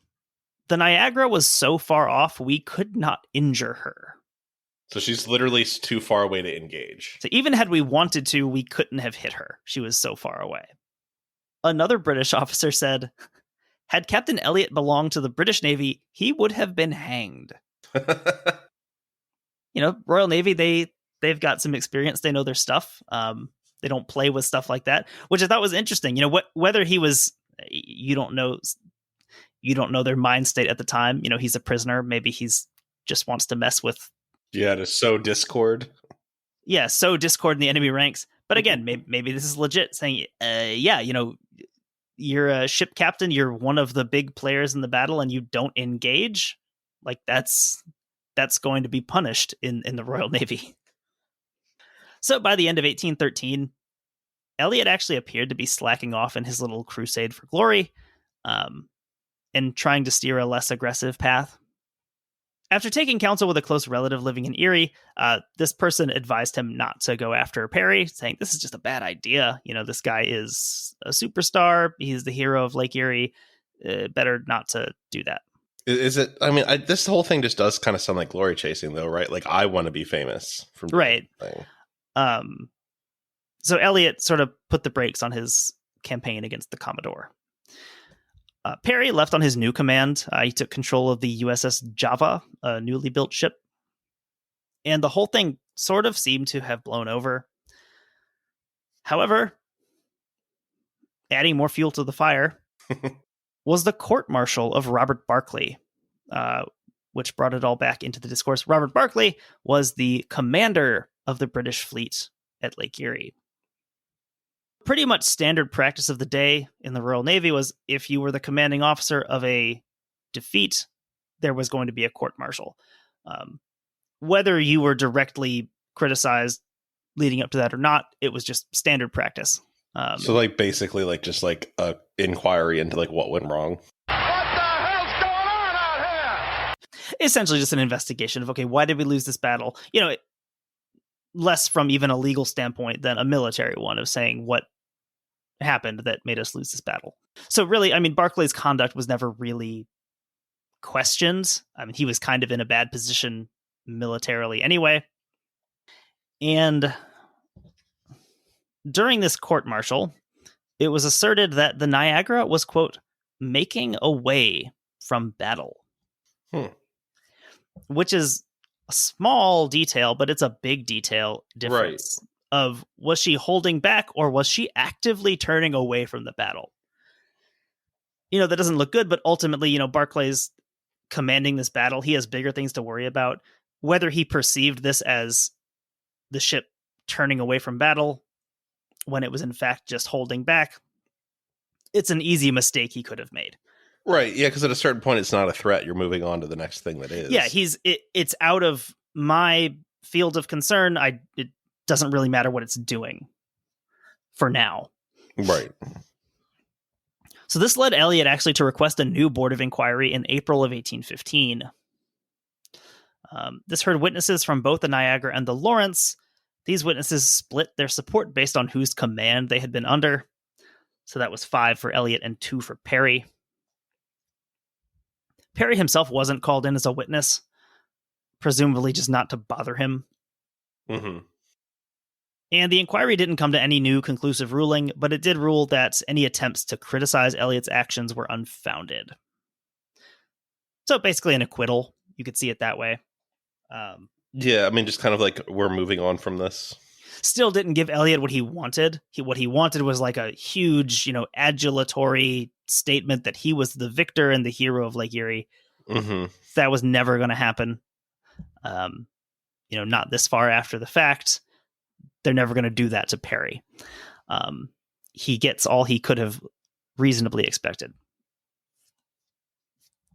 the Niagara was so far off, we could not injure her. So she's literally too far away to engage. So even had we wanted to, we couldn't have hit her. She was so far away. Another British officer said, had Captain Elliott belonged to the British Navy, he would have been hanged. Royal Navy, they've got some experience. They know their stuff. They don't play with stuff like that, which I thought was interesting. Whether he was, you don't know their mind state at the time. He's a prisoner. Maybe he's just wants to mess with. Yeah, to sow discord. sow discord in the enemy ranks. But again, maybe this is legit, saying, you're a ship captain, you're one of the big players in the battle, and you don't engage. Like, that's going to be punished in the Royal Navy. So by the end of 1813, Elliott actually appeared to be slacking off in his little crusade for glory, and trying to steer a less aggressive path. After taking counsel with a close relative living in Erie, this person advised him not to go after Perry, saying, this is just a bad idea. This guy is a superstar. He's the hero of Lake Erie. Better not to do that. Is it? I mean, this whole thing just does kind of sound like glory chasing, though, right? Like, I want to be famous. From right. So Elliott sort of put the brakes on his campaign against the Commodore. Perry left on his new command. He took control of the USS Java, a newly built ship. And the whole thing sort of seemed to have blown over. However, adding more fuel to the fire was the court-martial of Robert Barclay, which brought it all back into the discourse. Robert Barclay was the commander of the British fleet at Lake Erie. Pretty much standard practice of the day in the Royal Navy was, if you were the commanding officer of a defeat, there was going to be a court-martial. Whether you were directly criticized leading up to that or not, it was just standard practice. So like basically like just like a inquiry into like what went wrong. What the hell's going on out here? Essentially just an investigation of, okay, why did we lose this battle? Less from even a legal standpoint than a military one, of saying what happened that made us lose this battle. So really, I mean, Barclay's conduct was never really questioned. I mean, he was kind of in a bad position militarily anyway. And during this court-martial, it was asserted that the Niagara was, quote, making away from battle. Which is a small detail, but it's a big detail difference. Right. Of, was she holding back, or was she actively turning away from the battle? That doesn't look good, but ultimately, Barclay's commanding this battle. He has bigger things to worry about. Whether he perceived this as the ship turning away from battle when it was in fact just holding back, it's an easy mistake he could have made. Right. Yeah, because at a certain point, it's not a threat. You're moving on to the next thing that is. Yeah, it's out of my field of concern. It doesn't really matter what it's doing for now. Right. So this led Elliott actually to request a new board of inquiry in April of 1815. This heard witnesses from both the Niagara and the Lawrence. These witnesses split their support based on whose command they had been under. So that was 5 for Elliott and 2 for Perry. Perry himself wasn't called in as a witness, presumably just not to bother him. Mm-hmm. And the inquiry didn't come to any new conclusive ruling, but it did rule that any attempts to criticize Elliott's actions were unfounded. So basically an acquittal. You could see it that way. Yeah, I mean, just kind of like we're moving on from this. Still didn't give Elliott what he wanted. What he wanted was like a huge, adulatory statement that he was the victor and the hero of Lake Erie. Mm-hmm. That was never going to happen. Not this far after the fact. They're never going to do that to Perry. He gets all he could have reasonably expected.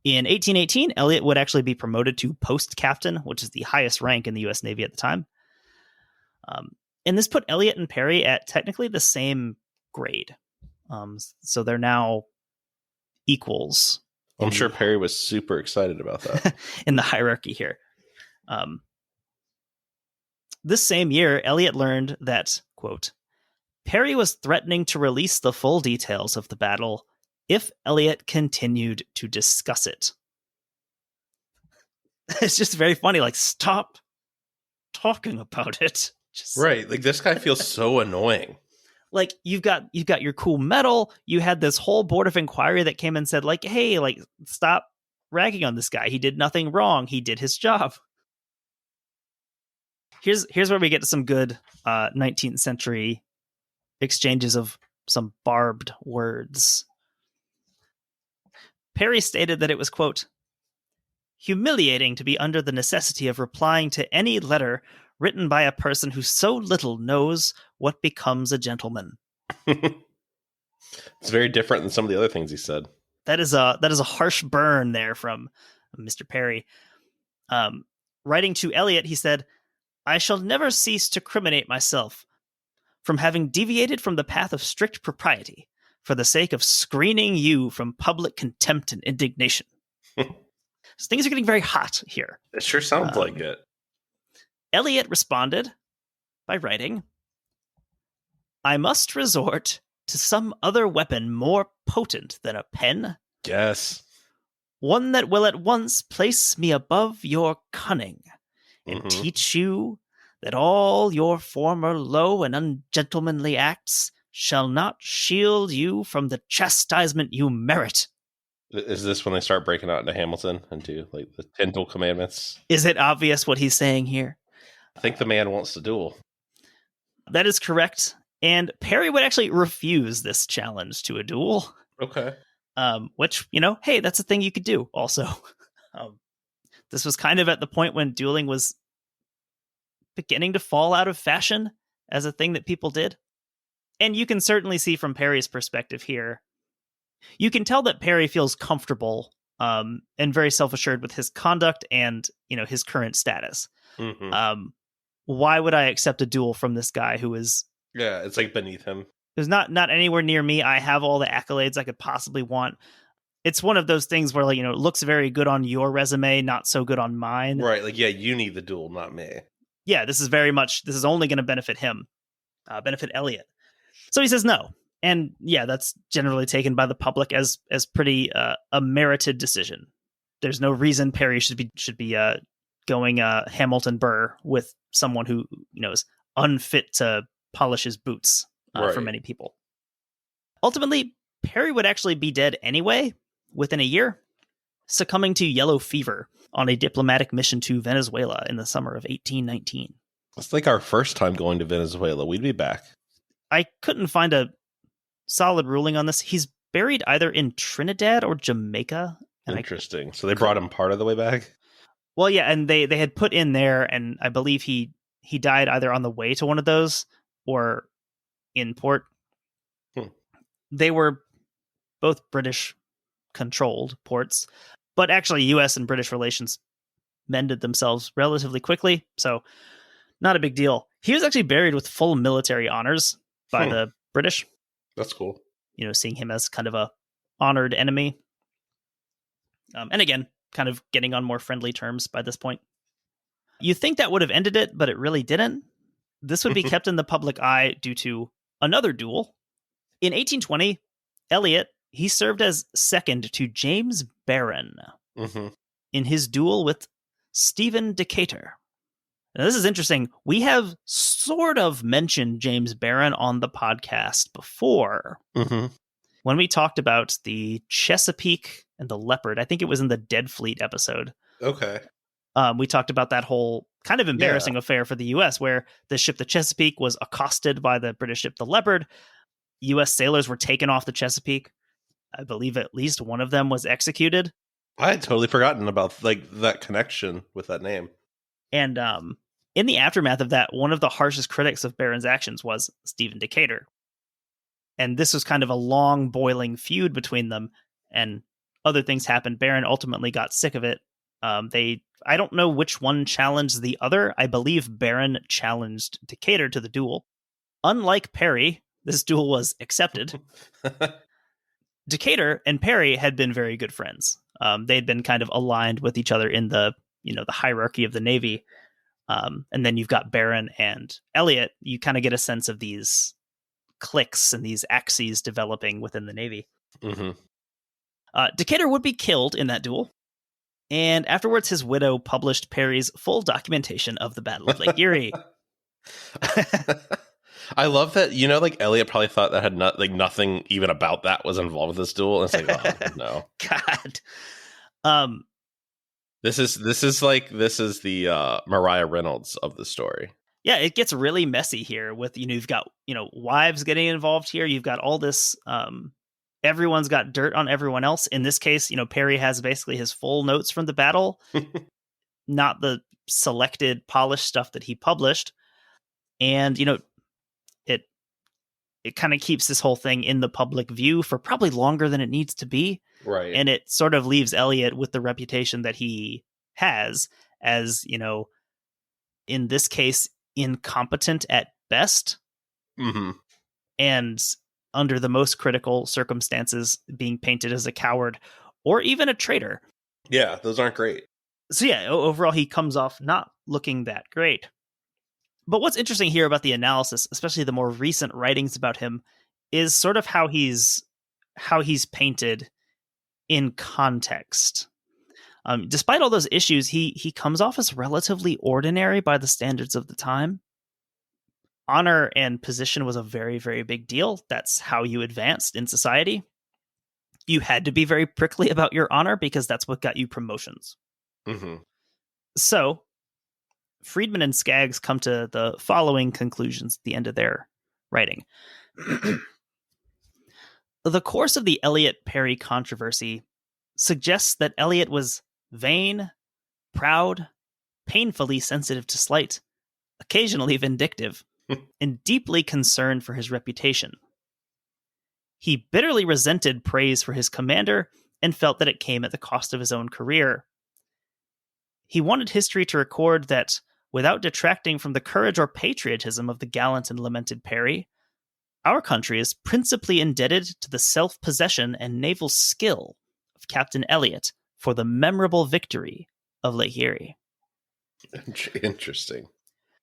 In 1818, Elliott would actually be promoted to post captain, which is the highest rank in the U.S. Navy at the time. And this put Elliott and Perry at technically the same grade. So they're now equals. I'm sure Perry was super excited about that. In the hierarchy here. This same year, Elliott learned that, quote, Perry was threatening to release the full details of the battle if Elliott continued to discuss it. It's just very funny. Like, stop talking about it. Right. Like, this guy feels so annoying. Like, you've got your cool medal. You had this whole board of inquiry that came and said, like, hey, like, stop ragging on this guy. He did nothing wrong. He did his job. Here's where we get to some good 19th century exchanges of some barbed words. Perry stated that it was, quote, humiliating to be under the necessity of replying to any letter written by a person who so little knows what becomes a gentleman. It's very different than some of the other things he said. That is a harsh burn there from Mr. Perry. Writing to Elliott, he said, "I shall never cease to criminate myself from having deviated from the path of strict propriety for the sake of screening you from public contempt and indignation." So things are getting very hot here. It sure sounds like it. Elliott responded by writing, "I must resort to some other weapon more potent than a pen. Yes. One that will at once place me above your cunning and teach you that all your former low and ungentlemanly acts shall not shield you from the chastisement you merit." Is this when they start breaking out into Hamilton, into like the 10 duel commandments? Is it obvious what he's saying here? I think the man wants to duel. That is correct. And Perry would actually refuse this challenge to a duel. Okay. Which, hey, that's a thing you could do also. This was kind of at the point when dueling was beginning to fall out of fashion as a thing that people did. And you can certainly see from Perry's perspective here, you can tell that Perry feels comfortable and very self-assured with his conduct and, his current status. Why would I accept a duel from this guy who is... Yeah, it's like beneath him. Who's not anywhere near me. I have all the accolades I could possibly want. It's one of those things where, it looks very good on your resume, not so good on mine. Right, you need the duel, not me. Yeah, this is only going to benefit him, benefit Elliott. So he says no. And yeah, that's generally taken by the public as pretty a merited decision. There's no reason Perry should be going Hamilton Burr with someone who is unfit to polish his boots for many people. Ultimately, Perry would actually be dead anyway within a year, succumbing to yellow fever on a diplomatic mission to Venezuela in the summer of 1819. It's like our first time going to Venezuela. We'd be back. I couldn't find a solid ruling on this. He's buried either in Trinidad or Jamaica. Interesting. So they brought him part of the way back? Well, yeah, and they had put in there, and I believe he died either on the way to one of those or in port. They were both British-controlled ports, but actually U.S. and British relations mended themselves relatively quickly, so not a big deal. He was actually buried with full military honors by the British. That's cool. Seeing him as kind of a honored enemy. And again, kind of getting on more friendly terms by this point. You think that would have ended it, but it really didn't. This would be kept in the public eye due to another duel. In 1820, Elliott, he served as second to James Barron in his duel with Stephen Decatur. Now, this is interesting. We have sort of mentioned James Barron on the podcast before. When we talked about the Chesapeake and the Leopard. I think it was in the Dead Fleet episode. Okay. We talked about that whole kind of embarrassing affair for the U.S. where the ship, the Chesapeake, was accosted by the British ship, the Leopard. U.S. sailors were taken off the Chesapeake. I believe at least one of them was executed. I had totally forgotten about that connection with that name. And in the aftermath of that, one of the harshest critics of Barron's actions was Stephen Decatur. And this was kind of a long boiling feud between them, and other things happened. Barron ultimately got sick of it. I don't know which one challenged the other. I believe Barron challenged Decatur to the duel. Unlike Perry, this duel was accepted. Decatur and Perry had been very good friends. They'd been kind of aligned with each other in the hierarchy of the Navy. And then you've got Barron and Elliott. You kind of get a sense of these cliques and these axes developing within the Navy. Mm-hmm. Decatur would be killed in that duel. And afterwards, his widow published Perry's full documentation of the Battle of Lake Erie. I love that, Elliott probably thought that had nothing even about that was involved with this duel. And it's like, oh, no. God. This is the Mariah Reynolds of the story. Yeah, it gets really messy here with, you've got, wives getting involved here. You've got all this, everyone's got dirt on everyone else. In this case, Perry has basically his full notes from the battle, not the selected, polished stuff that he published. And, it kind of keeps this whole thing in the public view for probably longer than it needs to be. Right. And it sort of leaves Elliott with the reputation that he has as, in this case, incompetent at best. Mm-hmm. And under the most critical circumstances, being painted as a coward or even a traitor. Yeah, those aren't great. So yeah, overall, he comes off not looking that great. But what's interesting here about the analysis, especially the more recent writings about him, is sort of how he's painted in context. Despite all those issues, he comes off as relatively ordinary by the standards of the time. Honor and position was a very, very big deal. That's how you advanced in society. You had to be very prickly about your honor because that's what got you promotions. Mm-hmm. So Friedman and Skaggs come to the following conclusions at the end of their writing. The course of the Elliott-Perry controversy suggests that Elliott was vain, proud, painfully sensitive to slight, occasionally vindictive, and deeply concerned for his reputation. He bitterly resented praise for his commander and felt that it came at the cost of his own career. He wanted history to record that, without detracting from the courage or patriotism of the gallant and lamented Perry, our country is principally indebted to the self-possession and naval skill of Captain Elliott for the memorable victory of Lake Erie. Interesting.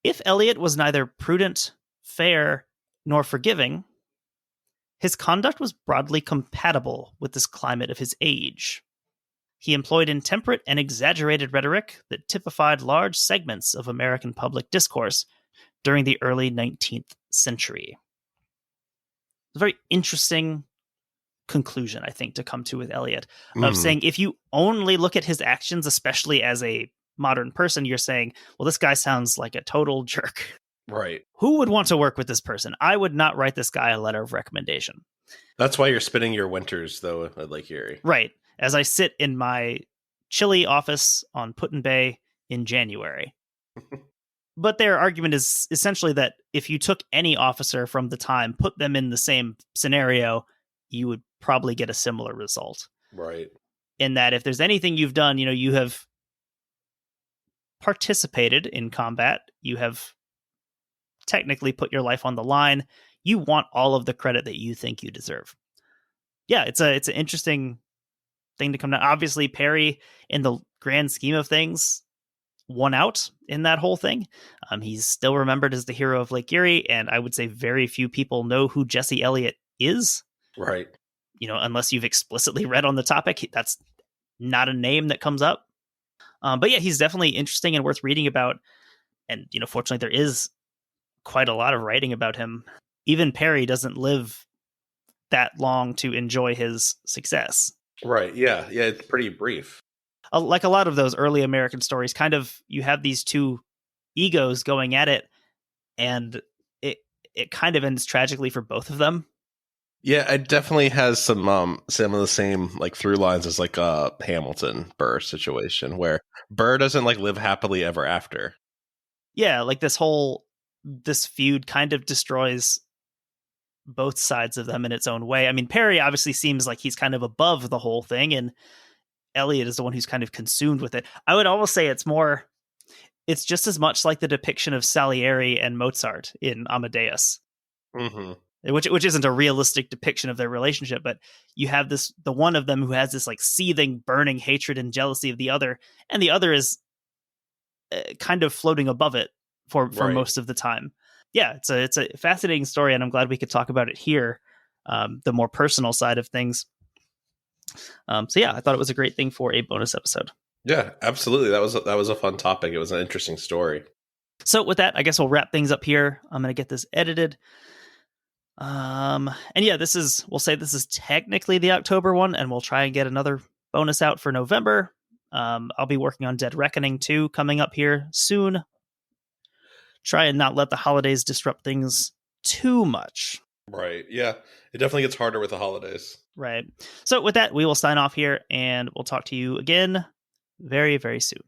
If Elliott was neither prudent, fair, nor forgiving, his conduct was broadly compatible with this climate of his age. He employed intemperate and exaggerated rhetoric that typified large segments of American public discourse during the early 19th century. It's a very interesting conclusion, I think, to come to with Elliott, of saying if you only look at his actions, especially as a modern person, you're saying, well, this guy sounds like a total jerk. Right. Who would want to work with this person? I would not write this guy a letter of recommendation. That's why you're spending your winters, though, at Lake Erie. Right. As I sit in my chilly office on Put-in Bay in January. But their argument is essentially that if you took any officer from the time, put them in the same scenario, you would probably get a similar result. Right. In that if there's anything you've done, you have participated in combat, you have technically put your life on the line, you want all of the credit that you think you deserve. Yeah, it's an interesting thing to come down. Obviously, Perry, in the grand scheme of things, won out in that whole thing. He's still remembered as the hero of Lake Erie, and I would say very few people know who Jesse Elliott is. Right. Unless you've explicitly read on the topic, that's not a name that comes up. But yeah, he's definitely interesting and worth reading about. And, fortunately, there is quite a lot of writing about him. Even Perry doesn't live that long to enjoy his success. Right. Yeah. Yeah. It's pretty brief. Like a lot of those early American stories, kind of, you have these two egos going at it, and it kind of ends tragically for both of them. Yeah, it definitely has some of the same through lines as a Hamilton Burr situation, where Burr doesn't live happily ever after. Yeah, this feud kind of destroys both sides of them in its own way. I mean, Perry obviously seems like he's kind of above the whole thing, and Elliott is the one who's kind of consumed with it. I would almost say it's just as much like the depiction of Salieri and Mozart in Amadeus. Mm-hmm. Which isn't a realistic depiction of their relationship, but you have the one of them who has this seething, burning hatred and jealousy of the other, and the other is kind of floating above it for right. most of the time. Yeah, it's a fascinating story, and I'm glad we could talk about it here, the more personal side of things. So yeah, I thought it was a great thing for a bonus episode. Yeah, absolutely. That was a fun topic. It was an interesting story. So with that, I guess we'll wrap things up here. I'm going to get this edited. And yeah, we'll say this is technically the October one, and we'll try and get another bonus out for November. I'll be working on Dead Reckoning 2 coming up here soon. Try and not let the holidays disrupt things too much. Right. Yeah. It definitely gets harder with the holidays. Right. So with that, we will sign off here, and we'll talk to you again very, very soon.